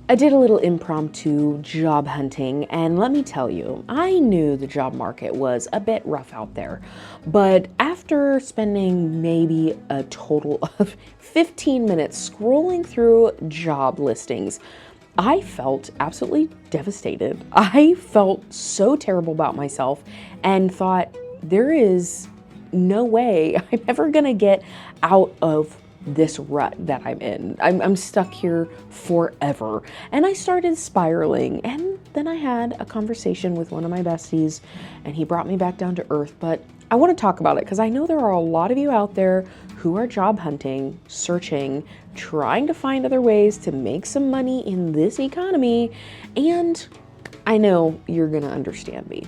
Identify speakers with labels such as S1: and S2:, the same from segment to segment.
S1: I did a little impromptu job hunting, and let me tell you, I knew the job market was a bit rough out there. But after spending maybe a total of 15 minutes scrolling through job listings, I felt absolutely devastated. I felt so terrible about myself and thought, there is no way I'm ever gonna get out of this rut that I'm in. I'm stuck here forever. And I started spiraling. And then I had a conversation with one of my besties, and he brought me back down to earth. But I want to talk about it because I know there are a lot of you out there who are job hunting, searching, trying to find other ways to make some money in this economy. And I know you're going to understand me.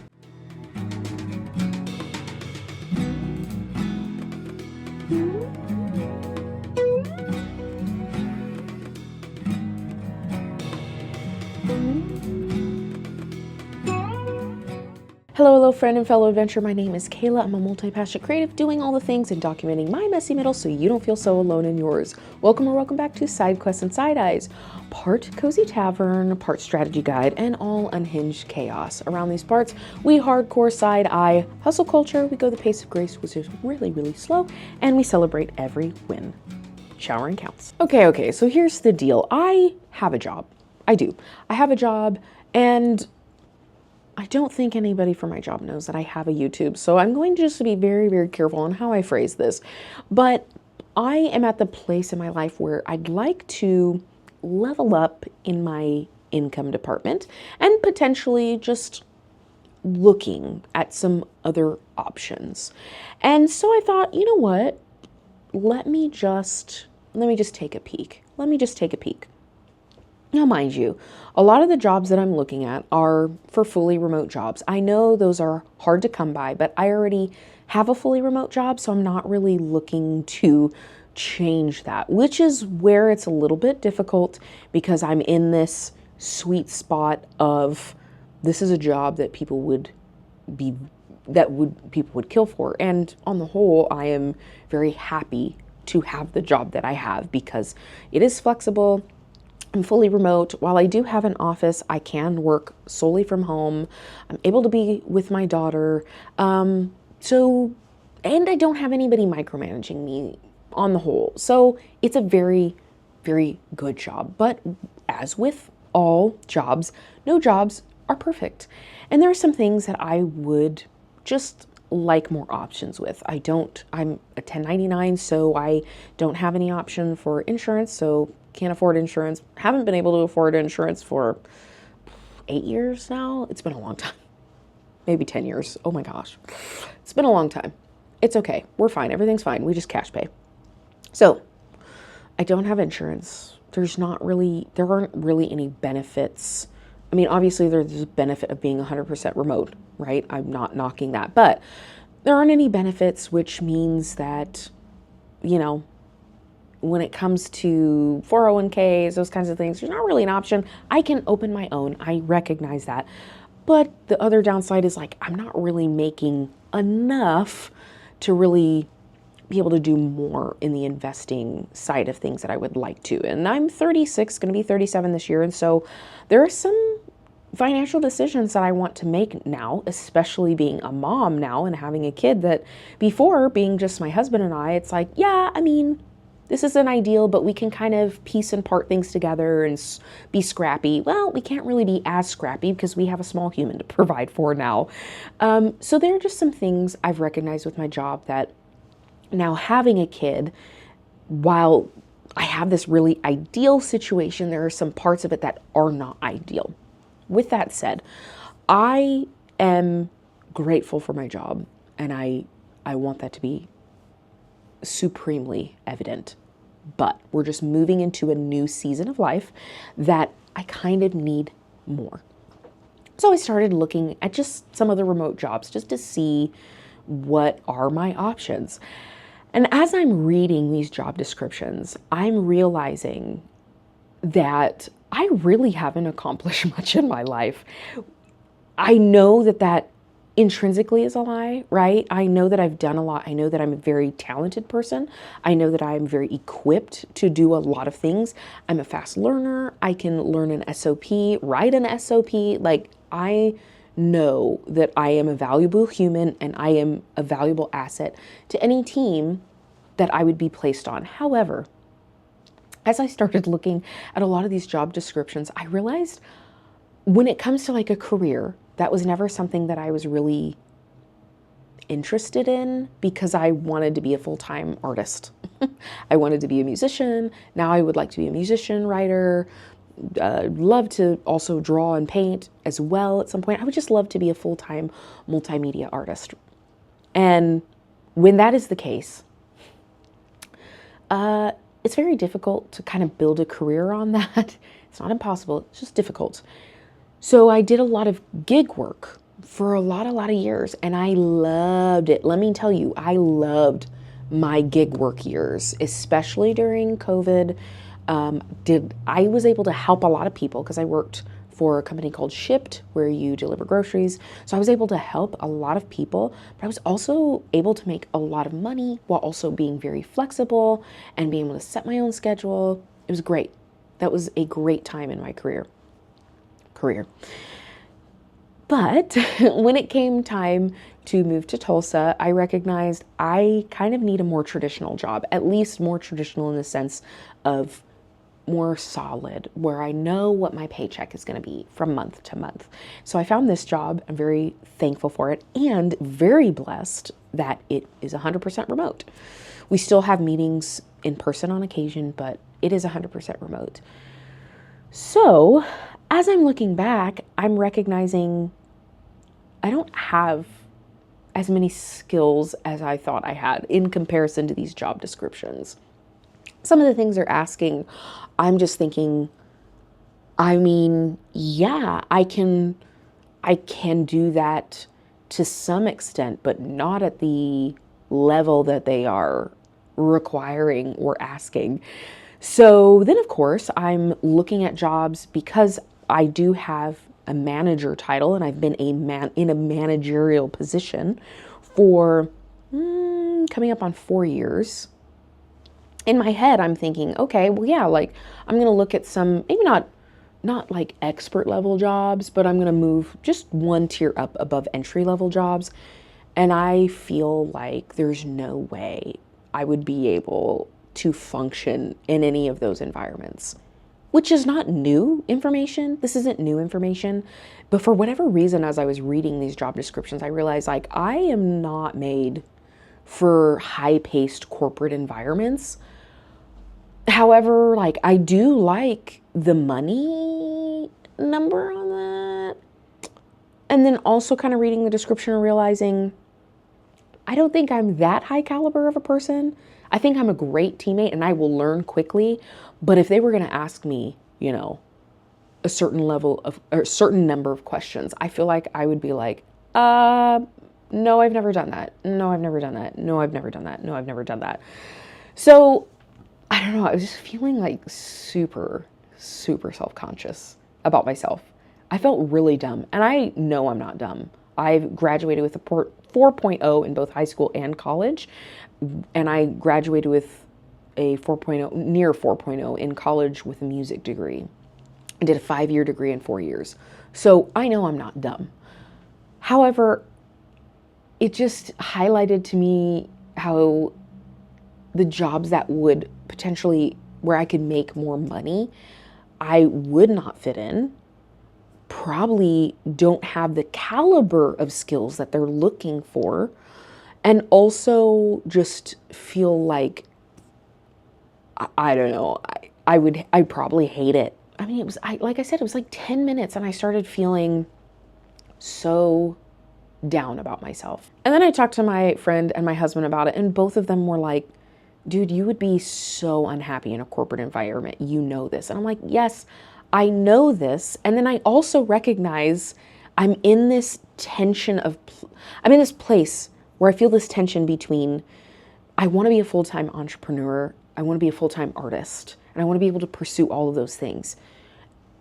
S1: Hello, friend and fellow adventurer. My name is Kayla. I'm a multi-passionate creative doing all the things and documenting my messy middle so you don't feel so alone in yours. Welcome back to Sidequests and Sideeyes, part cozy tavern, part strategy guide, and all unhinged chaos. Around these parts, we hardcore side-eye hustle culture. We go the pace of grace, which is really, really slow, and we celebrate every win. Showering counts. Okay, so here's the deal. I have a job. I do. I have a job, and I don't think anybody from my job knows that I have a YouTube, so I'm going to just be very, very careful on how I phrase this. But I am at the place in my life where I'd like to level up in my income department and potentially just looking at some other options. And so I thought, you know what? Let me just take a peek. Now, mind you, a lot of the jobs that I'm looking at are for fully remote jobs. I know those are hard to come by, but I already have a fully remote job, so I'm not really looking to change that, which is where it's a little bit difficult because I'm in this sweet spot of this is a job that people would kill for. And on the whole, I am very happy to have the job that I have because it is flexible. I'm fully remote. While I do have an office, I can work solely from home. I'm able to be with my daughter. And I don't have anybody micromanaging me on the whole. So it's a very, very good job. But as with all jobs, no jobs are perfect. And there are some things that I would just like more options with. I'm a 1099, so I don't have any option for insurance. So can't afford insurance. Haven't been able to afford insurance for 8 years now. It's been a long time. Maybe 10 years. Oh my gosh. It's been a long time. It's okay. We're fine. Everything's fine. We just cash pay. So I don't have insurance. There aren't really any benefits. I mean, obviously there's a benefit of being 100% remote, right? I'm not knocking that, but there aren't any benefits, which means that, when it comes to 401ks, those kinds of things, there's not really an option. I can open my own. I recognize that. But the other downside is I'm not really making enough to really be able to do more in the investing side of things that I would like to. And I'm 36, going to be 37 this year. And so there are some financial decisions that I want to make now, especially being a mom now and having a kid that before being just my husband and I, it's this isn't ideal, but we can kind of piece and part things together and be scrappy. Well, we can't really be as scrappy because we have a small human to provide for now. So there are just some things I've recognized with my job that now having a kid, while I have this really ideal situation, there are some parts of it that are not ideal. With that said, I am grateful for my job, and I want that to be supremely evident. But we're just moving into a new season of life that I kind of need more. So I started looking at just some of the remote jobs just to see what are my options. And as I'm reading these job descriptions, I'm realizing that I really haven't accomplished much in my life. I know that intrinsically is a lie, right? I know that I've done a lot. I know that I'm a very talented person. I know that I'm very equipped to do a lot of things. I'm a fast learner. I can learn an SOP, write an SOP. Like, I know that I am a valuable human and I am a valuable asset to any team that I would be placed on. However, as I started looking at a lot of these job descriptions, I realized when it comes to like a career, that was never something that I was really interested in because I wanted to be a full-time artist. I wanted to be a musician. Now I would like to be a musician, writer, love to also draw and paint as well at some point. I would just love to be a full-time multimedia artist. And when that is the case, it's very difficult to kind of build a career on that. It's not impossible, it's just difficult. So I did a lot of gig work for a lot of years, and I loved it. Let me tell you, I loved my gig work years, especially during COVID. I was able to help a lot of people because I worked for a company called Shipped, where you deliver groceries. So I was able to help a lot of people, but I was also able to make a lot of money while also being very flexible and being able to set my own schedule. It was great. That was a great time in my career. But when it came time to move to Tulsa, I recognized I kind of need a more traditional job, at least more traditional in the sense of more solid, where I know what my paycheck is going to be from month to month. So I found this job. I'm very thankful for it and very blessed that it is 100% remote. We still have meetings in person on occasion, but it is 100% remote. So as I'm looking back, I'm recognizing I don't have as many skills as I thought I had in comparison to these job descriptions. Some of the things they're asking, I'm just thinking, I mean, yeah, I can do that to some extent, but not at the level that they are requiring or asking. So then, of course, I'm looking at jobs because I do have a manager title and I've been in a managerial position for coming up on 4 years. In my head, I'm thinking, okay, well, yeah, like I'm going to look at some, maybe not like expert level jobs, but I'm going to move just one tier up above entry level jobs. And I feel like there's no way I would be able to function in any of those environments, which is not new information. This isn't new information. But for whatever reason, as I was reading these job descriptions, I realized like I am not made for high-paced corporate environments. However, like I do like the money number on that. And then also kind of reading the description and realizing I don't think I'm that high caliber of a person. I think I'm a great teammate and I will learn quickly. But if they were going to ask me, you know, a certain number of questions, I feel like I would be like, no, I've never done that. No, I've never done that. No, I've never done that. No, I've never done that. So I don't know. I was just feeling like super self-conscious about myself. I felt really dumb. And I know I'm not dumb. I've graduated with a 4.0 in both high school and college. And I graduated with a 4.0, near 4.0 in college with a music degree. I did a 5-year degree in 4 years. So I know I'm not dumb. However, it just highlighted to me how the jobs that would potentially, where I could make more money, I would not fit in, probably don't have the caliber of skills that they're looking for, and also just feel like, I don't know, I'd probably hate it. I mean, like I said, it was like 10 minutes and I started feeling so down about myself. And then I talked to my friend and my husband about it, and both of them were like, dude, you would be so unhappy in a corporate environment. You know this. And I'm like, yes, I know this. And then I also recognize I'm in this I'm in this place where I feel this tension between, I want to be a full-time entrepreneur, I want to be a full-time artist, and I want to be able to pursue all of those things.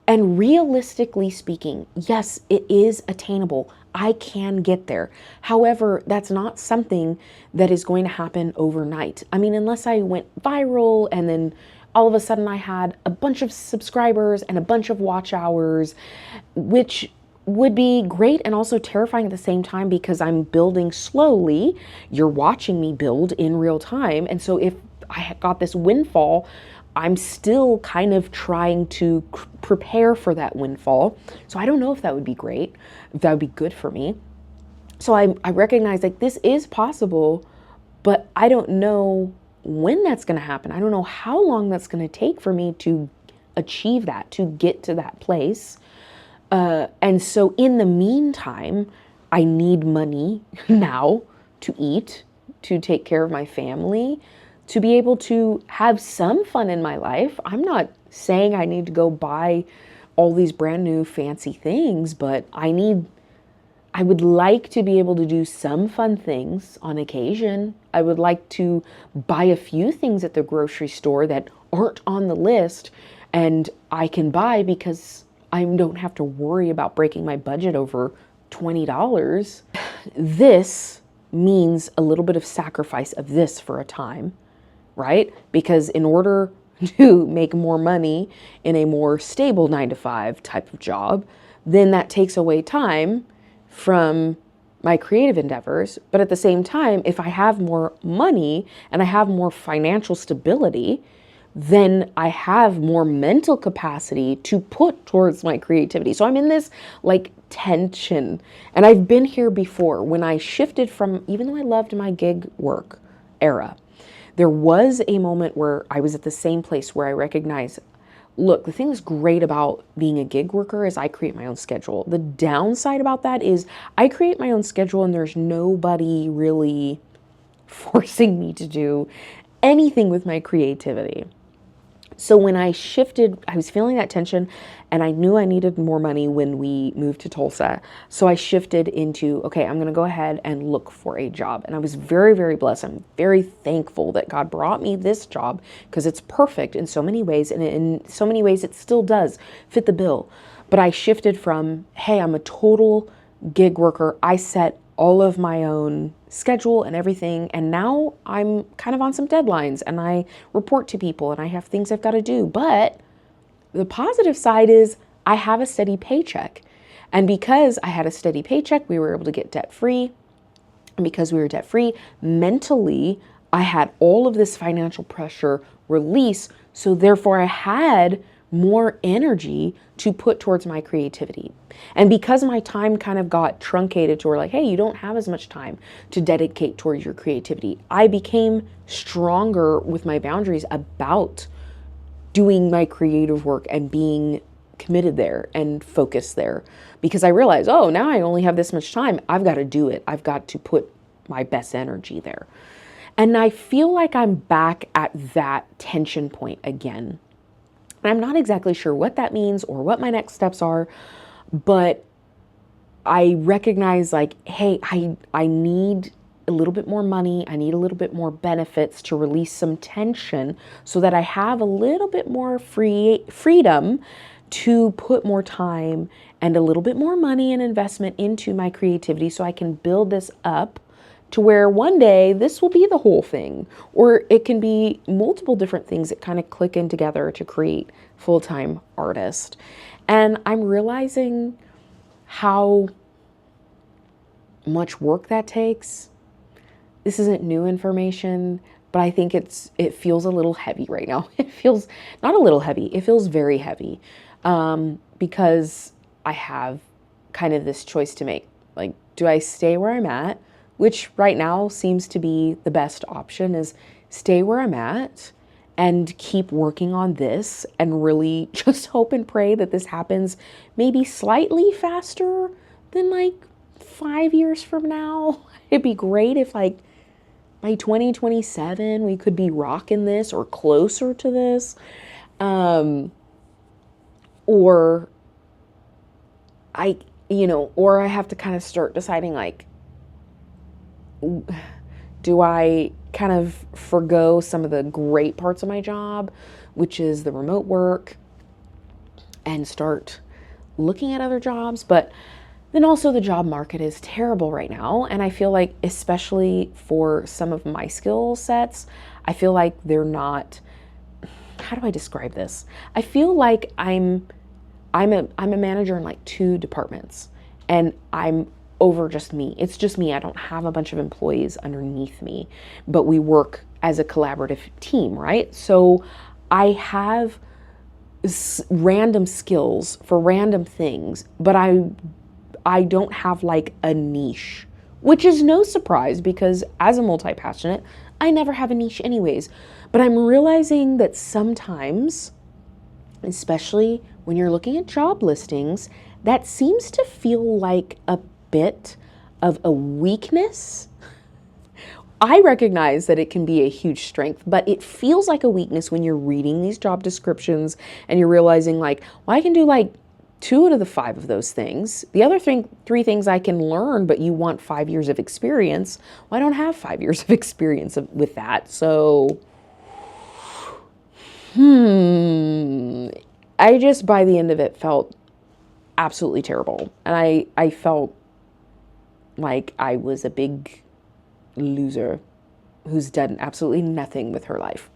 S1: And realistically speaking, yes, it is attainable. I can get there. However, that's not something that is going to happen overnight. I mean, unless I went viral and then all of a sudden I had a bunch of subscribers and a bunch of watch hours, which would be great and also terrifying at the same time because I'm building slowly. You're watching me build in real time. And so if I got this windfall, I'm still kind of trying to prepare for that windfall. So I don't know if that would be great, if that would be good for me. So I recognize like this is possible, but I don't know when that's going to happen. I don't know how long that's going to take for me to achieve that, to get to that place. And so in the meantime, I need money now to eat, to take care of my family, to be able to have some fun in my life. I'm not saying I need to go buy all these brand new fancy things, but I would like to be able to do some fun things on occasion. I would like to buy a few things at the grocery store that aren't on the list and I can buy because I don't have to worry about breaking my budget over $20. This means a little bit of sacrifice of this for a time, right? Because in order to make more money in a more stable 9-to-5 type of job, then that takes away time from my creative endeavors. But at the same time, if I have more money and I have more financial stability, then I have more mental capacity to put towards my creativity. So I'm in this like tension. And I've been here before when I shifted from, even though I loved my gig work era, there was a moment where I was at the same place where I recognized, look, the thing that's great about being a gig worker is I create my own schedule. The downside about that is I create my own schedule and there's nobody really forcing me to do anything with my creativity. So when I shifted, I was feeling that tension and I knew I needed more money when we moved to Tulsa. So I shifted into, okay, I'm going to go ahead and look for a job. And I was very, very blessed. I'm very thankful that God brought me this job because it's perfect in so many ways. And in so many ways, it still does fit the bill. But I shifted from, hey, I'm a total gig worker. I set all of my own schedule and everything. And now I'm kind of on some deadlines and I report to people and I have things I've got to do. But the positive side is I have a steady paycheck. And because I had a steady paycheck, we were able to get debt free. And because we were debt free, mentally, I had all of this financial pressure release. So therefore I had more energy to put towards my creativity. And because my time kind of got truncated to where like, hey, you don't have as much time to dedicate towards your creativity, I became stronger with my boundaries about doing my creative work and being committed there and focused there. Because I realized, oh, now I only have this much time. I've got to do it. I've got to put my best energy there. And I feel like I'm back at that tension point again. I'm not exactly sure what that means or what my next steps are, but I recognize like, hey, I need a little bit more money. I need a little bit more benefits to release some tension so that I have a little bit more freedom to put more time and a little bit more money and investment into my creativity so I can build this up to where one day this will be the whole thing, or it can be multiple different things that kind of click in together to create full-time artist. And I'm realizing how much work that takes. This isn't new information, but I think it feels a little heavy right now. It feels not a little heavy, it feels very heavy, because I have kind of this choice to make. Like, do I stay where I'm at? Which right now seems to be the best option, is stay where I'm at and keep working on this and really just hope and pray that this happens maybe slightly faster than like 5 years from now. It'd be great if like by 2027 we could be rocking this or closer to this. Or I have to kind of start deciding like, do I kind of forgo some of the great parts of my job, which is the remote work, and start looking at other jobs? But Then also the job market is terrible right now. And I feel like, especially for some of my skill sets, I feel like they're not, how do I describe this? I feel like I'm a manager in like 2 departments, and I'm over just me. It's just me. I don't have a bunch of employees underneath me, but we work as a collaborative team, right? So I have random skills for random things, but I don't have like a niche, which is no surprise because as a multi-passionate, I never have a niche anyways. But I'm realizing that sometimes, especially when you're looking at job listings, that seems to feel like a bit of a weakness. I recognize that it can be a huge strength, but it feels like a weakness when you're reading these job descriptions and you're realizing like, well, I can do like 2 out of the 5 of those things. The other 3 things I can learn, but you want 5 years of experience. Well, I don't have 5 years of experience with that. So, I just, by the end of it, felt absolutely terrible. And I felt like I was a big loser who's done absolutely nothing with her life.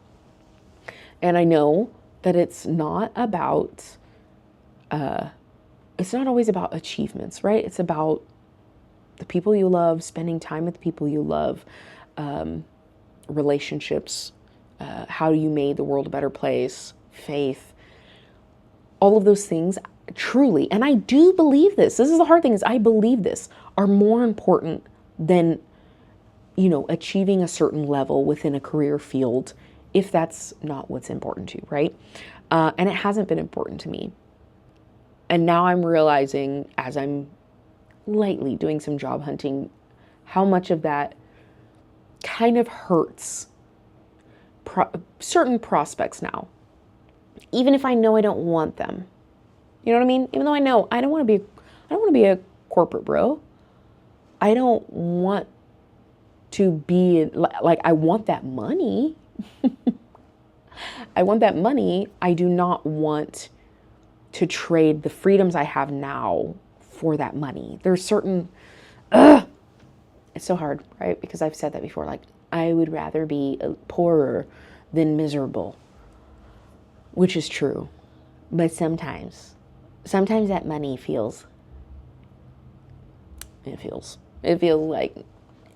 S1: And I know that it's not always about achievements, right? It's about the people you love, spending time with the people you love, relationships, how you made the world a better place, faith, all of those things truly, and I do believe this is the hard thing, is I believe this, are more important than, achieving a certain level within a career field, if that's not what's important to you, right? And it hasn't been important to me. And now I'm realizing, as I'm lightly doing some job hunting, how much of that kind of hurts certain prospects now. Even if I know I don't want them. You know what I mean? Even though I know I don't want to be a corporate bro. I don't want to be like, I want that money. I want that money. I do not want to trade the freedoms I have now for that money. There's certain, it's so hard, right? Because I've said that before, like, I would rather be poorer than miserable, which is true. But sometimes that money feels like,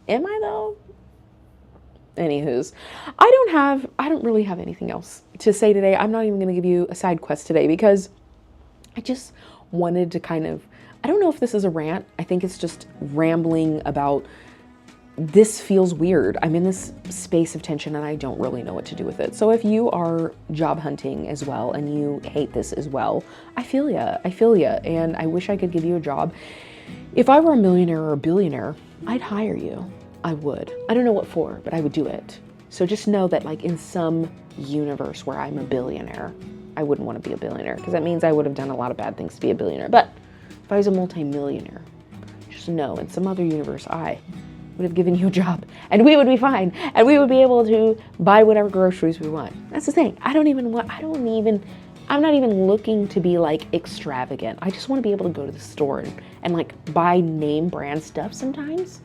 S1: am I though? Anywho's, I don't really have anything else to say today. I'm not even going to give you a side quest today because I just wanted to kind of, I don't know if this is a rant. I think it's just rambling about, this feels weird. I'm in this space of tension and I don't really know what to do with it. So if you are job hunting as well and you hate this as well, I feel ya. And I wish I could give you a job. If I were a millionaire or a billionaire, I'd hire you. I would. I don't know what for, but I would do it. So just know that, like, in some universe where I'm a billionaire, I wouldn't want to be a billionaire because that means I would have done a lot of bad things to be a billionaire. But if I was a multi-millionaire, just know in some other universe, I would have given you a job and we would be fine and we would be able to buy whatever groceries we want. That's the thing. I'm not even looking to be like extravagant. I just want to be able to go to the store and like buy name brand stuff sometimes.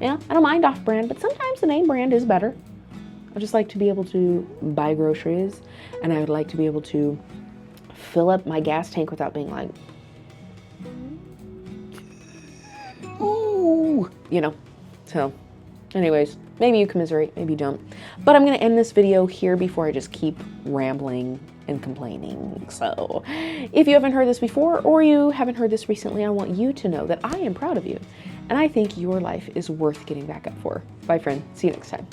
S1: Yeah, I don't mind off brand, but sometimes the name brand is better. I just like to be able to buy groceries, and I would like to be able to fill up my gas tank without being like, ooh, So anyways, maybe you commiserate, maybe you don't. But I'm going to end this video here before I just keep rambling and complaining. So if you haven't heard this before or you haven't heard this recently, I want you to know that I am proud of you. And I think your life is worth getting back up for. Bye, friend. See you next time.